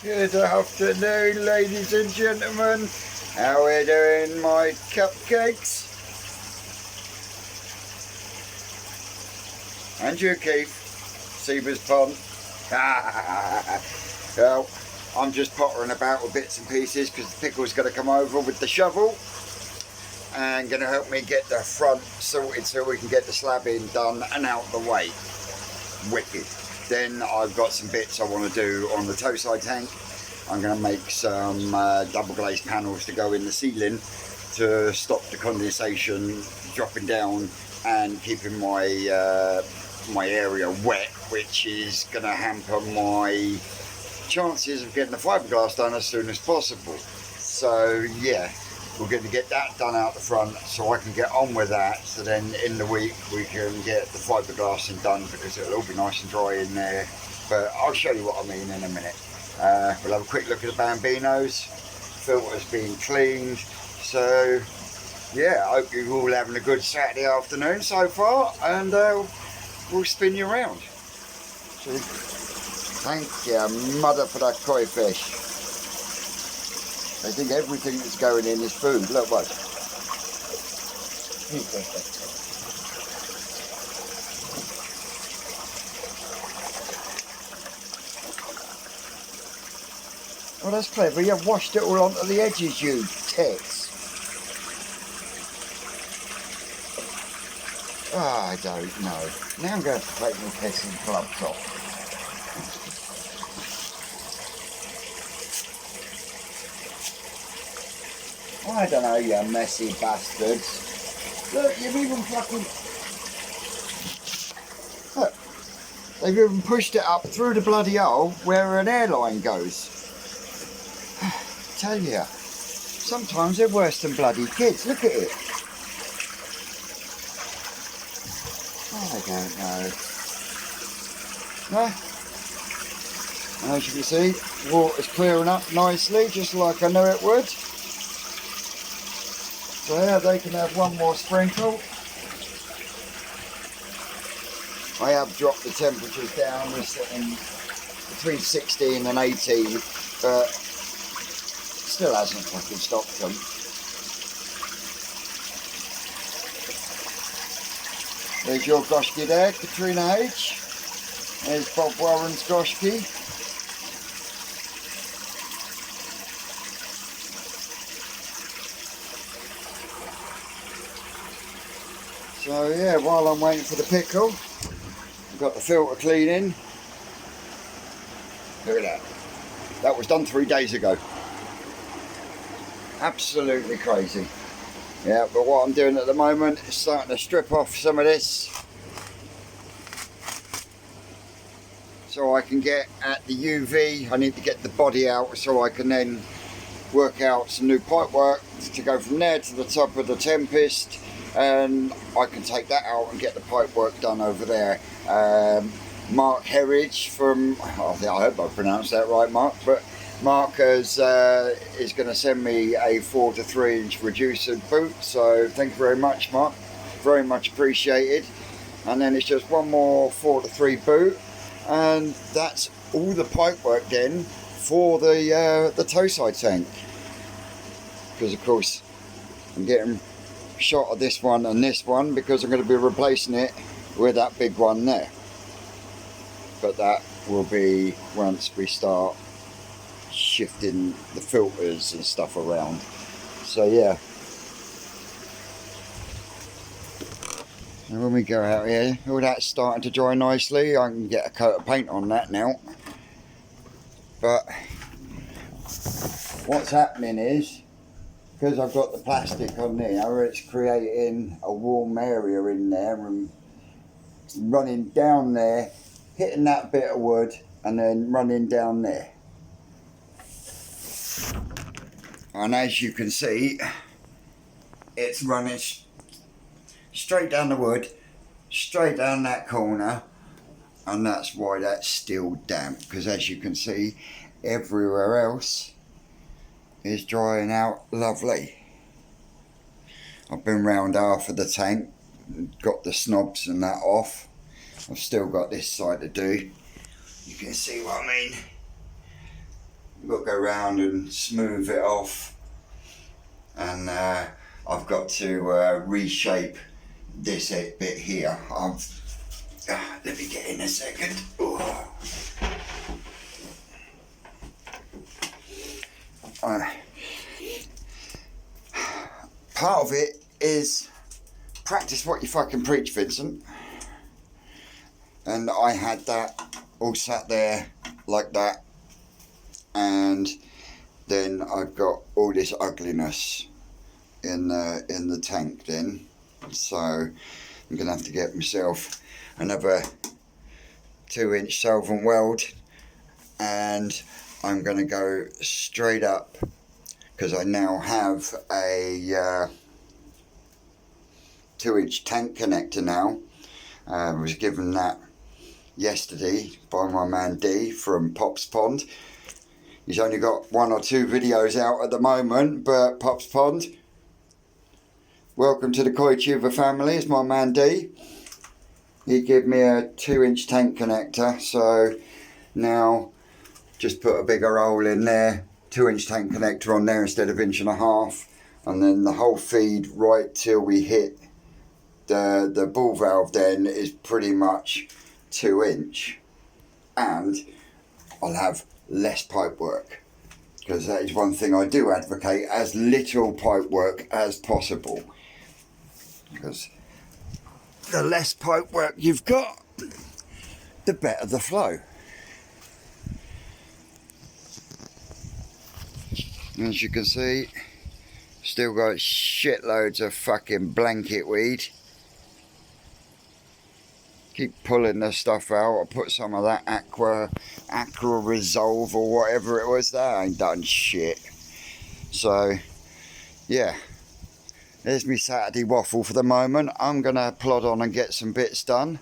Good afternoon, ladies and gentlemen. How are we doing, my cupcakes? And you, Keith. Seaver's pond. Well, I'm just pottering about with bits and pieces because the pickle's going to come over with the shovel and going to help me get the front sorted so we can get the slabbing done and out the way. Wicked. Then I've got some bits I want to do on the toe side tank. I'm going to make some double glazed panels to go in the ceiling to stop the condensation dropping down and keeping my my area wet, which is going to hamper my chances of getting the fiberglass done as soon as possible. So yeah, we're going to get that done out the front so I can get on with that, so then in the week we can get the fiberglassing done because it'll all be nice and dry in there. But I'll show you what I mean in a minute. We'll have a quick look at the bambinos, filters being cleaned. So yeah, I hope you're all having a good Saturday afternoon so far, and we'll spin you around. So, thank you, mother, for that koi fish. I think everything that's going in is food. Look what. Well, that's clever. You've washed it all onto the edges, you tits. Oh, I don't know. Now I'm going to take my pissing gloves off. I don't know, you messy bastards. Look, you've even fucking... Look, they've even pushed it up through the bloody hole where an airline goes. Tell you, sometimes they're worse than bloody kids. Look at it. I don't know. No. And as you can see, water's clearing up nicely, just like I knew it would. So yeah, they can have one more sprinkle. I have dropped the temperatures down. We're sitting between 16 and 18, but still hasn't fucking stopped them. There's your Goshki there, Katrina H. There's Bob Warren's Goshki. So yeah, while I'm waiting for the pickle, I've got the filter cleaning. Look at that. That was done 3 days ago. Absolutely crazy. Yeah, but what I'm doing at the moment is starting to strip off some of this so I can get at the UV. I need to get the body out so I can then work out some new pipe work to go from there to the top of the Tempest, and I can take that out and get the pipe work done over there. Mark Herridge from, I hope I pronounced that right, Mark, but Mark is going to send me a 4 to 3 inch reducer boot, so thank you very much, Mark, very much appreciated. And then it's just one more 4 to 3 boot, and that's all the pipe work then for the toe side tank. Because of course I'm getting shot of this one and this one because I'm going to be replacing it with that big one there. But that will be once we start shifting the filters and stuff around. So yeah, and when we go out here, all that's starting to dry nicely. I can get a coat of paint on that now. But what's happening is, because I've got the plastic on there, it's creating a warm area in there and running down there, hitting that bit of wood and then running down there. And as you can see, it's running straight down the wood, straight down that corner, and that's why that's still damp, because as you can see, everywhere else is drying out lovely. I've been round half of the tank, got the snobs and that off. I've still got this side to do. You can see what I mean. we'll go round and smooth it off. And I've got to reshape this bit here. Let me get in a second. Part of it is practice what you fucking preach, Vincent. And I had that all sat there like that, and then I've got all this ugliness in the tank then, so I'm gonna have to get myself another 2-inch solvent weld, and I'm gonna go straight up, because I now have a 2-inch tank connector now. I was given that yesterday by my man D from Pop's Pond. He's only got 1 or 2 videos out at the moment, but Pop's Pond, welcome to the Koi Tuber family. It's my man D. He gave me a 2-inch tank connector, so now just put a bigger hole in there, 2-inch tank connector on there instead of 1.5 inches, and then the whole feed right till we hit the ball valve then is pretty much 2-inch, and I'll have less pipe work, because that is one thing I do advocate, as little pipe work as possible, because the less pipe work you've got, the better the flow. As you can see, still got shitloads of fucking blanket weed. Keep pulling the stuff out. I put some of that aqua resolve or whatever it was. That ain't done shit. So yeah, there's me Saturday waffle for the moment. I'm gonna plod on and get some bits done,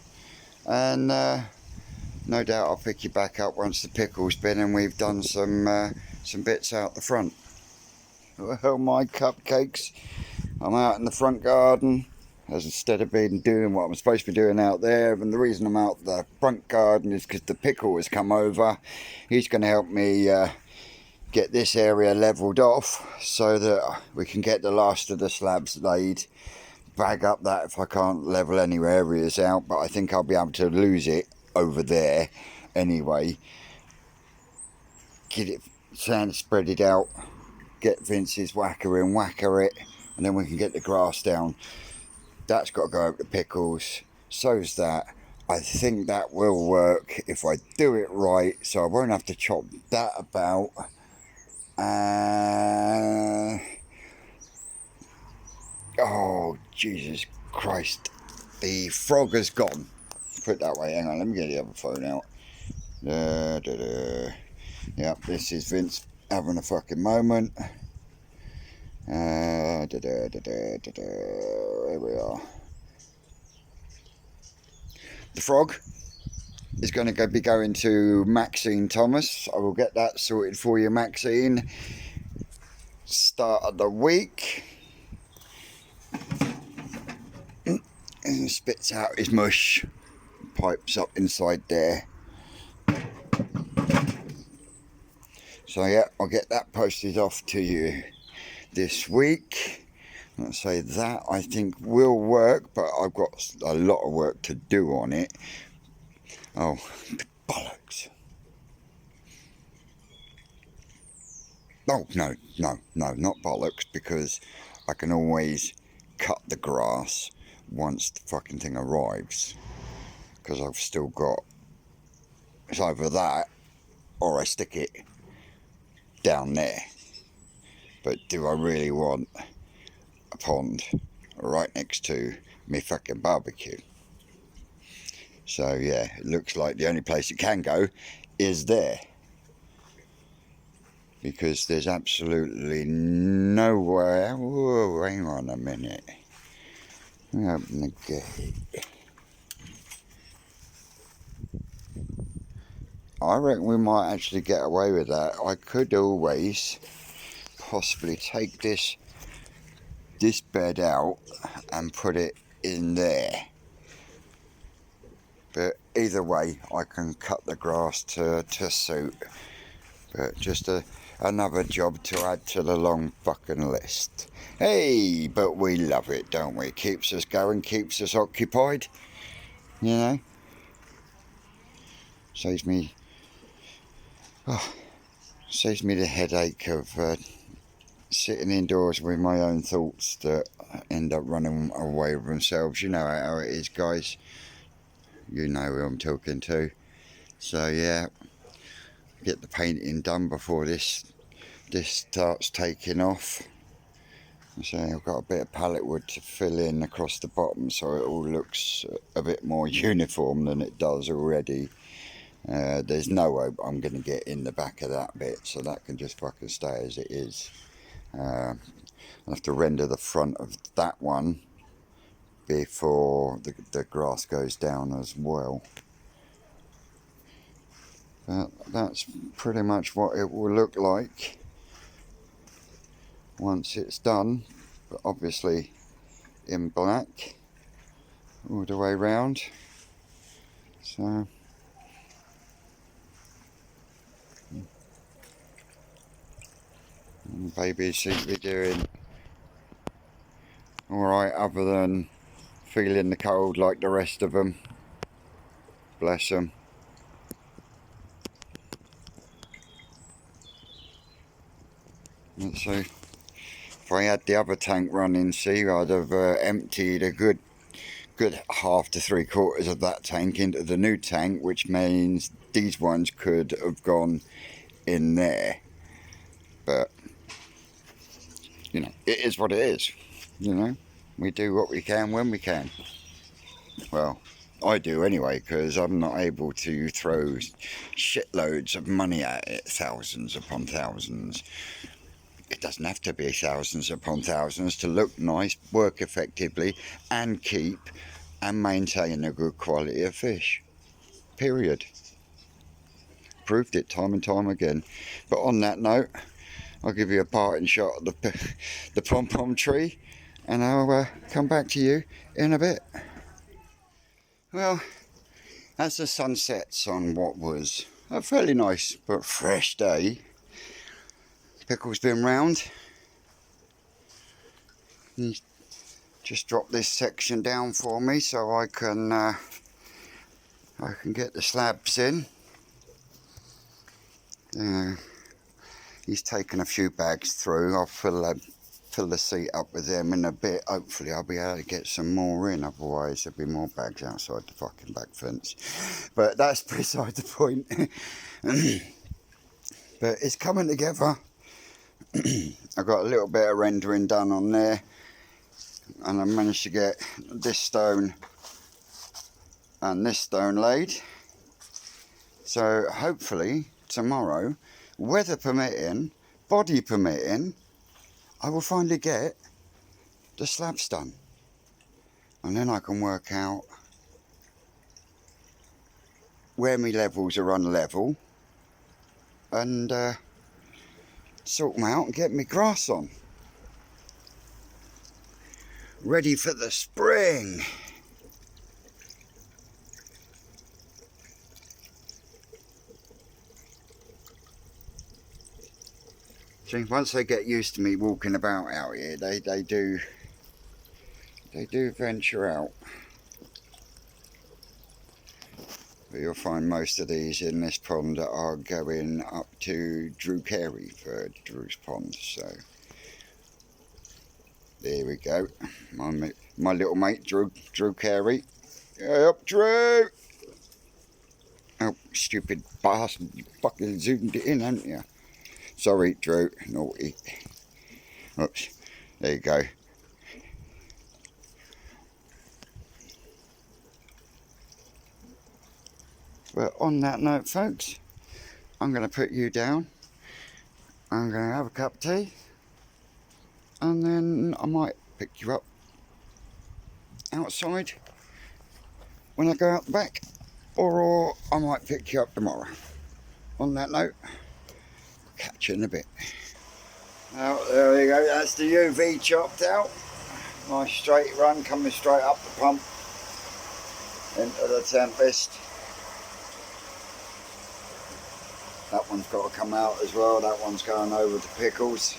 and no doubt I'll pick you back up once the pickle's been and we've done some bits out the front. Well, my cupcakes, I'm out in the front garden, as instead of being doing what I'm supposed to be doing out there. And the reason I'm out the front garden is because the pickle has come over. He's going to help me get this area levelled off, so that we can get the last of the slabs laid. Bag up that if I can't level any areas out, but I think I'll be able to lose it over there anyway. Get it spread it out, get Vince's whacker in, whacker it, and then we can get the grass down. That's got to go over the pickles, so's that. I think that will work if I do it right, so I won't have to chop that about. Oh, Jesus Christ. The frog has gone. Put it that way. Hang on, let me get the other phone out. Yep, this is Vince having a fucking moment. Here we are. The frog is going to be going to Maxine Thomas. I will get that sorted for you, Maxine. Start of the week. And he spits out his mush. Pipes up inside there. So yeah, I'll get that posted off to you this week. Let's say that I think will work, but I've got a lot of work to do on it. Oh, bollocks. Oh, no, not bollocks, because I can always cut the grass once the fucking thing arrives, because I've still got, it's either that or I stick it down there. But do I really want a pond right next to me fucking barbecue? So yeah, it looks like the only place it can go is there, because there's absolutely nowhere. Whoa, hang on a minute. Open the gate. I reckon we might actually get away with that. I could always possibly take this bed out and put it in there, but either way I can cut the grass to suit. But just another job to add to the long fucking list. Hey, but we love it, don't we? Keeps us going, keeps us occupied, you know. Saves me the headache of sitting indoors with my own thoughts that end up running away with themselves. You know how it is, guys. You know who I'm talking to. So yeah, get the painting done before this starts taking off. So I've got a bit of pallet wood to fill in across the bottom so it all looks a bit more uniform than it does already. There's no way I'm going to get in the back of that bit, so that can just fucking stay as it is. I'll have to render the front of that one before the grass goes down as well. But that's pretty much what it will look like once it's done, but obviously in black all the way round. So baby seems to be doing alright, other than feeling the cold like the rest of them. Bless them. So if I had the other tank running, see, I'd have emptied a good half to 3/4 of that tank into the new tank, which means these ones could have gone in there. But you know, it is what it is. You know, we do what we can when we can. Well, I do anyway, because I'm not able to throw shitloads of money at it, thousands upon thousands. It doesn't have to be thousands upon thousands to look nice, work effectively, and keep and maintain a good quality of fish. Period. Proved it time and time again. But on that note, I'll give you a parting shot of the pom-pom tree, and I'll come back to you in a bit. Well, as the sun sets on what was a fairly nice but fresh day, Pickle's been round. He's just dropped this section down for me so I can get the slabs in. He's taken a few bags through. I'll fill the seat up with them in a bit. Hopefully I'll be able to get some more in, otherwise there'll be more bags outside the fucking back fence. But that's beside the point. But it's coming together. I've got a little bit of rendering done on there, and I managed to get this stone and this stone laid. So hopefully tomorrow, weather permitting, body permitting, I will finally get the slabs done, and then I can work out where my levels are unlevel and sort them out and get my grass on. Ready for the spring. See, once they get used to me walking about out here, they do venture out. But you'll find most of these in this pond that are going up to Drew Carey for Drew's pond. So there we go. My little mate Drew Carey. Up, Drew! Oh, stupid bastard! You fucking zoomed it in, haven't you? Sorry, Drew. Naughty. Oops. There you go. But on that note, folks, I'm going to put you down. I'm going to have a cup of tea, and then I might pick you up outside when I go out the back, or I might pick you up tomorrow. On that note, catch you in a bit. Well, there we go. That's the UV chopped out. Nice straight run coming straight up the pump into the Tempest. That one's got to come out as well. That one's going over to pickles.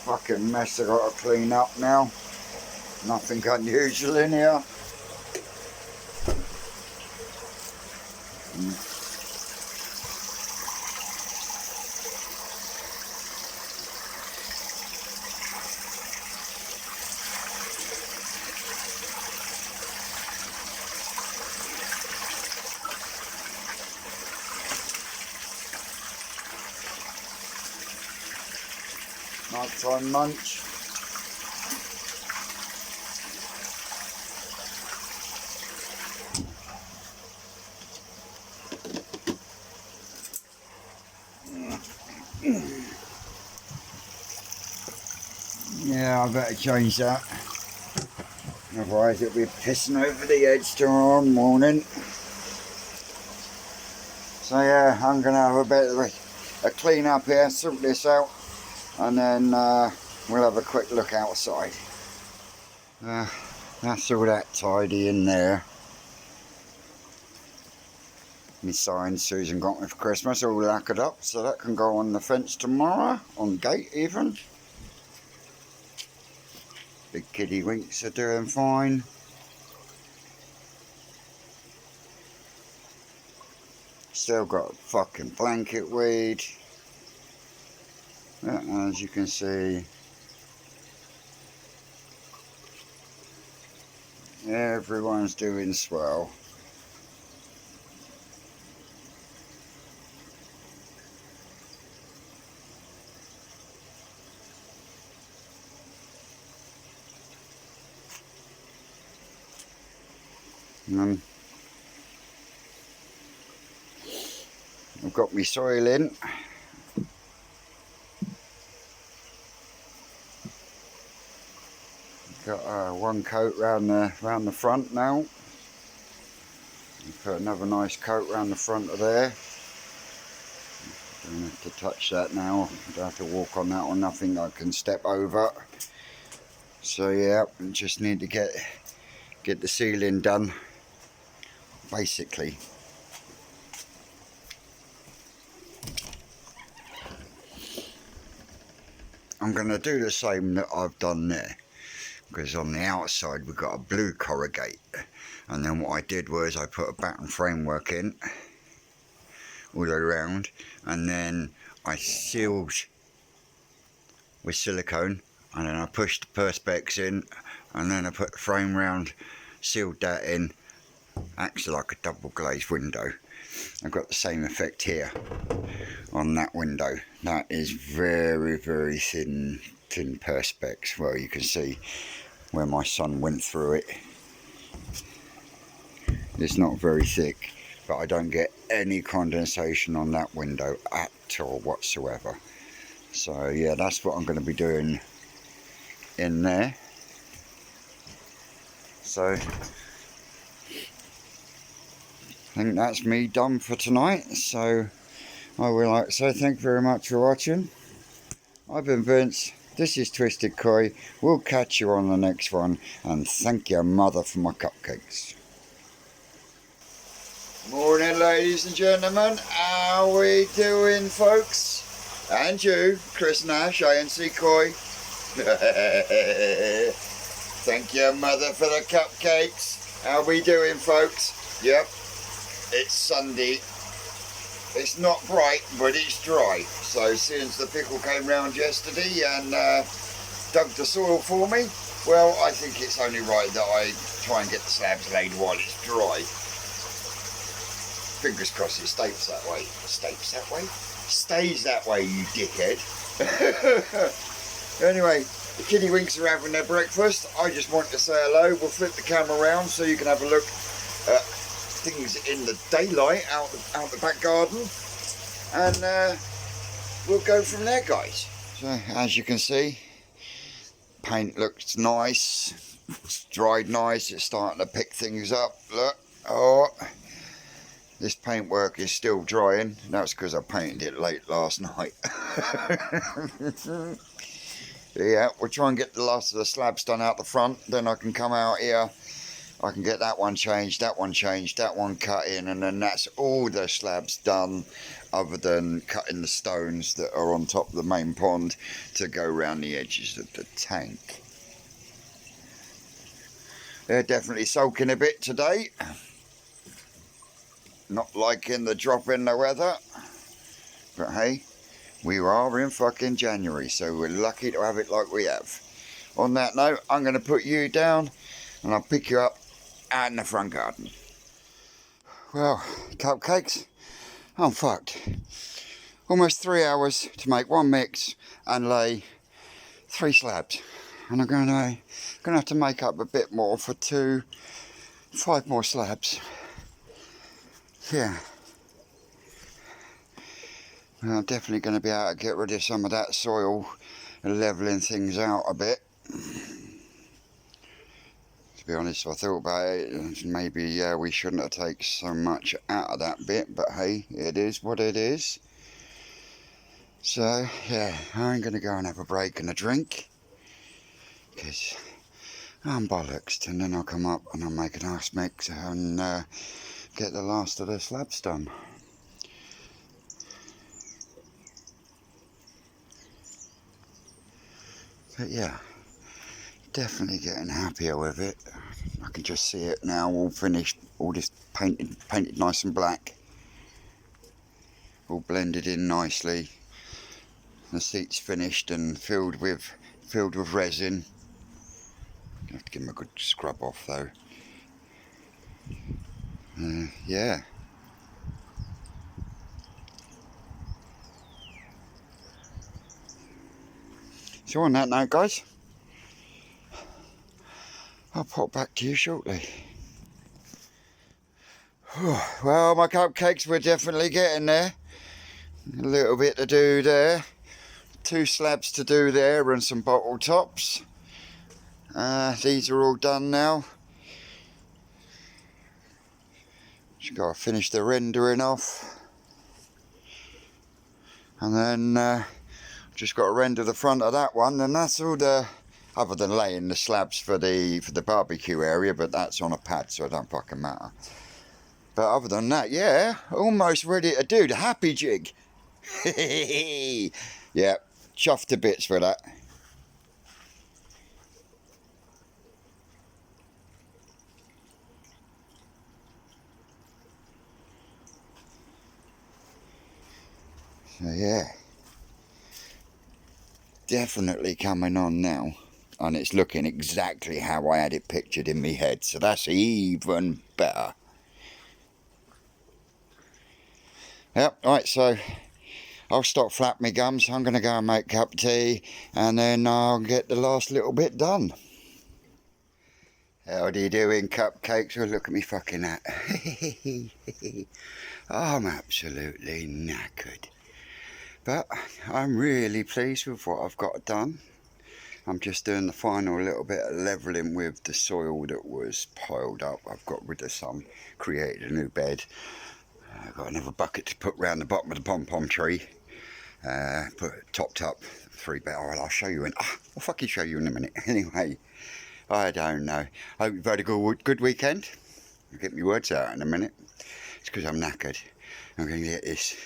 Fucking mess I got to clean up now. Nothing unusual in here. Nighttime munch. Yeah, I better change that. Otherwise it'll be pissing over the edge tomorrow morning. So yeah, I'm going to have a bit of a clean up here, sort this out, and then we'll have a quick look outside. That's all that tidy in there. My sign Susan got me for Christmas all lacquered up, so that can go on the fence tomorrow, on the gate even. Big kitty winks are doing fine. Still got fucking blanket weed. As you can see, everyone's doing swell. I've got my soil in. Got one coat round the front now. Put another nice coat round the front of there. Don't have to touch that now. I don't have to walk on that or nothing. I can step over. So yeah, just need to get the ceiling done. Basically. I'm going to do the same that I've done there, because on the outside we've got a blue corrugate, and then what I did was I put a batten framework in all around, and then I sealed with silicone, and then I pushed the perspex in, and then I put the frame round, sealed that in, acts like a double glazed window. I've got the same effect here on that window. That is very, very thin perspex. Well, you can see where my son went through it. It's not very thick, but I don't get any condensation on that window at all whatsoever. So yeah, that's what I'm going to be doing in there. So I think that's me done for tonight. So I would like to say thank you very much for watching. I've been Vince, this is Twisted Koi. We'll catch you on the next one, and thank your mother for my cupcakes. Morning, ladies and gentlemen. How we doing, folks? And you, Chris Nash, ANC Koi. Thank your mother for the cupcakes. How we doing, folks? Yep. It's Sunday. It's not bright, but it's dry. So since the pickle came round yesterday and dug the soil for me, well, I think it's only right that I try and get the slabs laid while it's dry. Fingers crossed it stays that way. Stays that way? Stays that way, you dickhead. Anyway, the kiddywinks are having their breakfast. I just want to say hello. We'll flip the camera around so you can have a look at things in the daylight out the back garden, and we'll go from there, guys. So as you can see, paint looks nice, it's dried nice, it's starting to pick things up. Look, oh, this paintwork is still drying. That's because I painted it late last night. Yeah, we'll try and get the last of the slabs done out the front, then I can come out here I can get that one changed, that one changed, that one cut in, and then that's all the slabs done, other than cutting the stones that are on top of the main pond to go around the edges of the tank. They're definitely soaking a bit today. Not liking the drop in the weather. But hey, we are in fucking January, so we're lucky to have it like we have. On that note, I'm going to put you down and I'll pick you up out in the front garden. Well, cupcakes, I'm fucked. Almost 3 hours to make one mix and lay 3 slabs. And I'm going to have to make up a bit more for 5 more slabs. Yeah. Well, I'm definitely going to be able to get rid of some of that soil and levelling things out a bit. To be honest, I thought about it, maybe we shouldn't have taken so much out of that bit, but hey, it is what it is. So, yeah, I'm going to go and have a break and a drink, because I'm bollocks, and then I'll come up and I'll make a nice mix and get the last of the slabs done. But yeah, definitely getting happier with it. I can just see it now, all finished, all just painted nice and black, all blended in nicely. The seat's finished and filled with resin. I have to give them a good scrub off though. Yeah. So on that note, guys, I'll pop back to you shortly. Well, my cupcakes, we're definitely getting there. A little bit to do there. 2 slabs to do there and some bottle tops. These are all done now. Just got to finish the rendering off. And then just got to render the front of that one, and that's all the, other than laying the slabs for the barbecue area, but that's on a pad, so it don't fucking matter. But other than that, yeah, almost ready to do the happy jig. Yeah, chuffed to bits for that. So yeah, definitely coming on now, and it's looking exactly how I had it pictured in my head, so that's even better. Yep, right, so I'll stop flapping my gums. I'm going to go and make a cup of tea, and then I'll get the last little bit done. How do you doing, cupcakes? Oh, look at me fucking hat. I'm absolutely knackered. But I'm really pleased with what I've got done. I'm just doing the final little bit of levelling with the soil that was piled up. I've got rid of some, created a new bed. I've got another bucket to put round the bottom of the pom-pom tree. Put it topped up 3 bed. Oh, I'll show you in. I'll fucking show you in a minute. Anyway, I don't know. I hope you've had a good weekend. I'll get my words out in a minute. It's because I'm knackered. I'm going to get this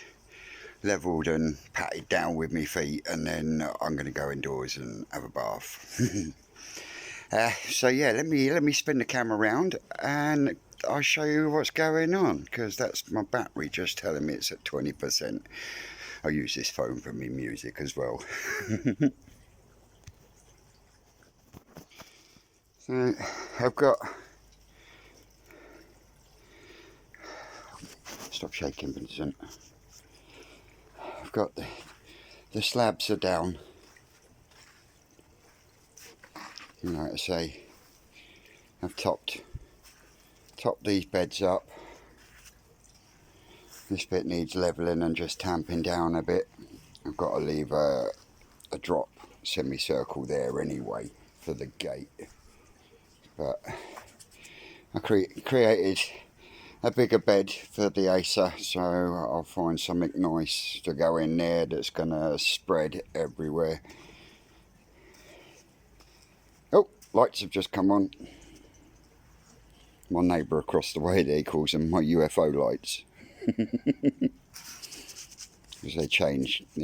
levelled and patted down with my feet, and then I'm going to go indoors and have a bath. So yeah, let me spin the camera around and I'll show you what's going on, because that's my battery just telling me it's at 20%. I use this phone for me music as well. So I've got, stop shaking, Vincent. I've got the slabs are down. You know, like I say, I've topped these beds up. This bit needs levelling and just tamping down a bit. I've got to leave a drop semicircle there anyway for the gate. But I created a bigger bed for the Acer, so I'll find something nice to go in there that's going to spread everywhere. Oh, lights have just come on. My neighbour across the way there, he calls them my UFO lights. Because they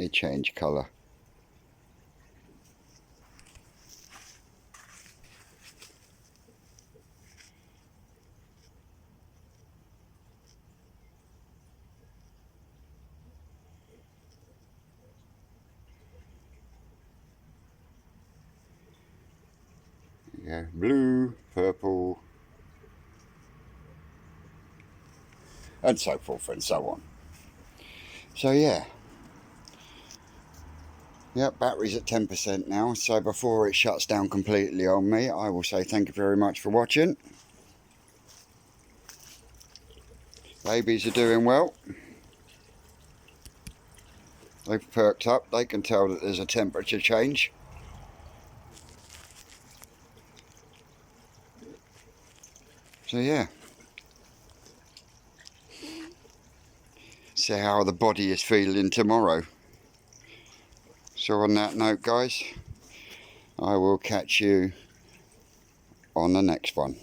change colour. Yeah, blue, purple, and so forth and so on. So yeah, battery's at 10% now, so before it shuts down completely on me, I will say thank you very much for watching. Babies are doing well. They've perked up, they can tell that there's a temperature change. So yeah, see how the body is feeling tomorrow. So on that note guys, I will catch you on the next one.